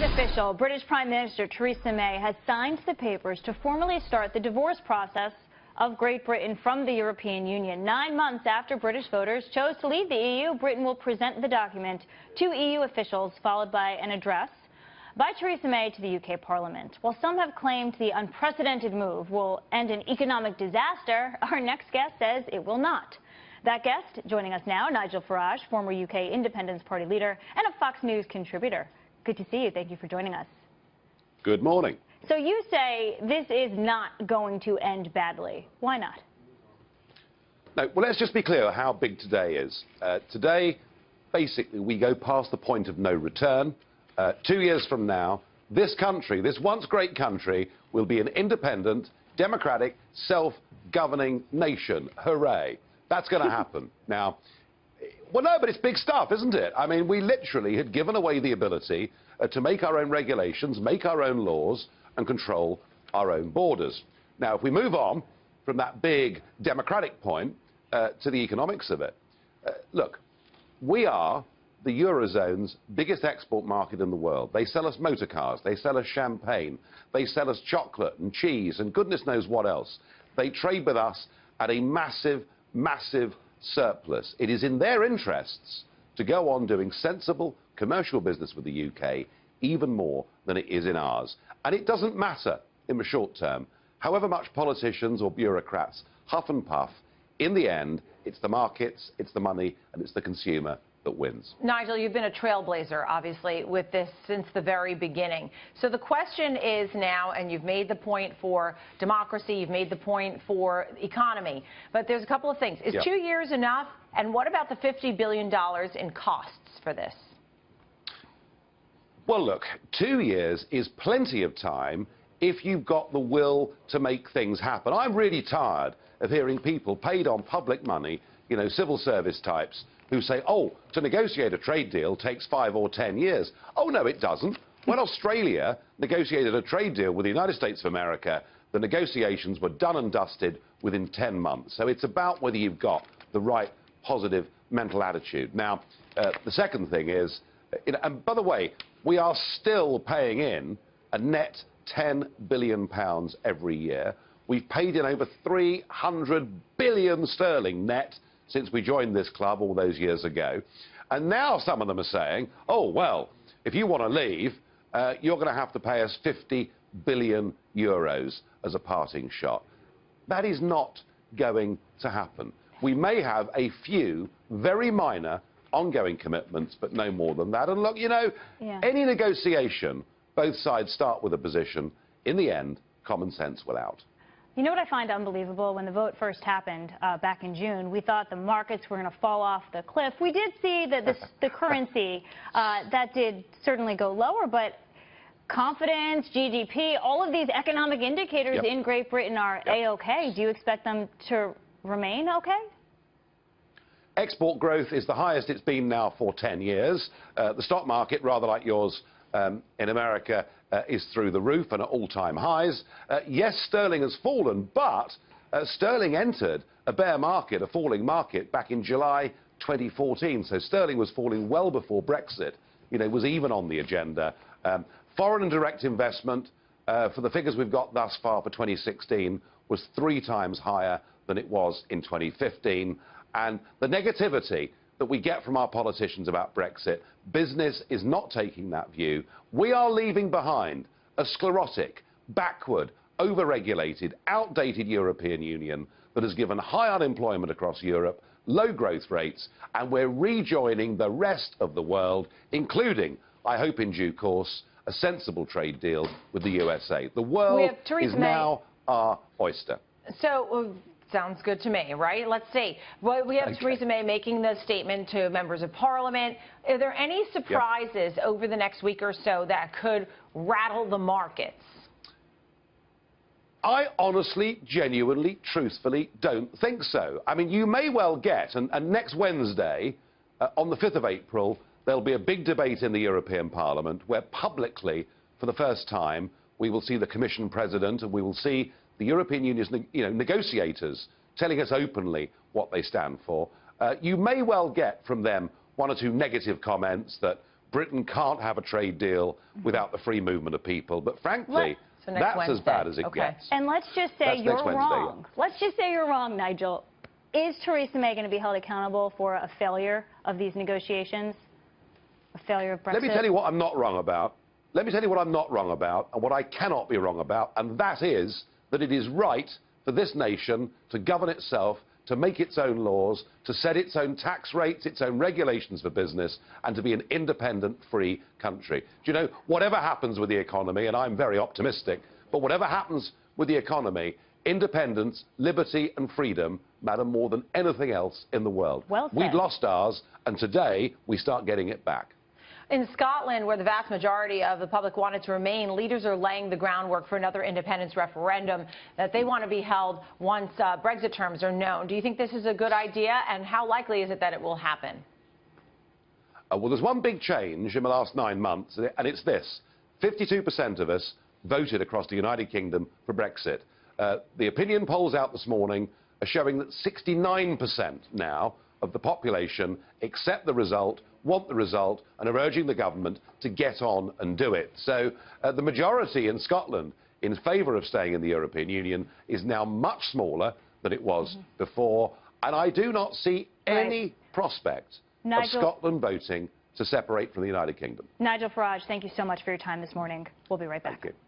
is official. British Prime Minister Theresa May has signed the papers to formally start the divorce process of Great Britain from the European Union. 9 months after British voters chose to leave the EU, Britain will present the document to EU officials, followed by an address by Theresa May to the UK Parliament. While some have claimed the unprecedented move will end an economic disaster, our next guest says it will not. That guest joining us now, Nigel Farage, former UK Independence Party leader and a Fox News contributor. Good to see you. Thank you for joining us. Good morning. So you say this is not going to end badly. Why not? No, well, let's just be clear how big today is. Today, basically, we go past the point of no return. 2 years from now, this country, this once great country, will be an independent, democratic, self-governing nation. Hooray. That's going to happen. Now, well, no, but it's big stuff, isn't it? I mean, we literally had given away the ability to make our own regulations, make our own laws, and control our own borders. Now, if we move on from that big democratic point to the economics of it, look, we are the Eurozone's biggest export market in the world. They sell us motor cars, they sell us champagne, they sell us chocolate and cheese and goodness knows what else. They trade with us at a massive surplus. It is in their interests to go on doing sensible commercial business with the UK even more than it is in ours. And it doesn't matter in the short term, however much politicians or bureaucrats huff and puff, in the end, it's the markets, it's the money, and it's the consumer that wins. Nigel, you've been a trailblazer, obviously, with this since the very beginning. So the question is now, and you've made the point for democracy, you've made the point for economy, but there's a couple of things. Is 2 years enough? And what about the $50 billion in costs for this? Well, look, 2 years is plenty of time if you've got the will to make things happen. I'm really tired of hearing people paid on public money, you know, civil service types, who say, oh, to negotiate a trade deal takes 5 or 10 years. Oh, no, it doesn't. When Australia negotiated a trade deal with the United States of America, the negotiations were done and dusted within 10 months. So it's about whether you've got the right positive mental attitude. Now, the second thing is, and by the way, we are still paying in a net £10 billion every year. We've paid in over 300 billion sterling net since we joined this club all those years ago. And now some of them are saying, oh, well, if you want to leave, you're going to have to pay us 50 billion euros as a parting shot. That is not going to happen. We may have a few very minor ongoing commitments, but no more than that. And look, you know, any negotiation, both sides start with a position. In the end, common sense will out. You know what I find unbelievable? When the vote first happened back in June, we thought the markets were going to fall off the cliff. We did see that the currency, that did certainly go lower, but confidence, GDP, all of these economic indicators in Great Britain are A-OK. Do you expect them to remain OK? Export growth is the highest it's been now for 10 years. The stock market, rather like yours in America, is through the roof and at all-time highs. Yes, sterling has fallen, but sterling entered a bear market, a falling market, back in July 2014. So sterling was falling well before Brexit, you know, was even on the agenda. Foreign and direct investment, for the figures we've got thus far for 2016, was 3 times higher than it was in 2015. And the negativity that we get from our politicians about Brexit, business is not taking that view. We are leaving behind a sclerotic, backward, over-regulated, outdated European Union that has given high unemployment across Europe, low growth rates, and we're rejoining the rest of the world, including, I hope in due course, a sensible trade deal with the USA. The world is now our oyster. So, sounds good to me, right? Let's see. Well, we have Theresa May making the statement to members of Parliament. Are there any surprises over the next week or so that could rattle the markets? I honestly, genuinely, truthfully don't think so. I mean, you may well get, and next Wednesday, on the 5th of April, there'll be a big debate in the European Parliament where publicly, for the first time, we will see the Commission President and we will see the European Union's negotiators telling us openly what they stand for. You may well get from them 1 or 2 negative comments that Britain can't have a trade deal without the free movement of people. But frankly, So next that's Wednesday. as bad as it Okay. gets. And let's just say That's you're next Wednesday, wrong. yeah. Let's just say you're wrong, Nigel. Is Theresa May going to be held accountable for a failure of these negotiations? A failure of Brexit? Let me tell you what I'm not wrong about. Let me tell you what I'm not wrong about and what I cannot be wrong about, and that is that it is right for this nation to govern itself, to make its own laws, to set its own tax rates, its own regulations for business, and to be an independent, free country. Do you know, whatever happens with the economy, and I'm very optimistic, but whatever happens with the economy, independence, liberty and freedom matter more than anything else in the world. Well said. We'd lost ours, and today we start getting it back. In Scotland, where the vast majority of the public wanted to remain, leaders are laying the groundwork for another independence referendum that they want to be held once Brexit terms are known. Do you think this is a good idea, and how likely is it that it will happen? Well, there's one big change in the last 9 months, and it's this. 52% of us voted across the United Kingdom for Brexit. The opinion polls out this morning are showing that 69% now of the population accept the result, want the result, and are urging the government to get on and do it. So the majority in Scotland in favour of staying in the European Union is now much smaller than it was before, and I do not see any prospect of Scotland voting to separate from the United Kingdom. Nigel Farage, thank you so much for your time this morning. We'll be right back. Thank you.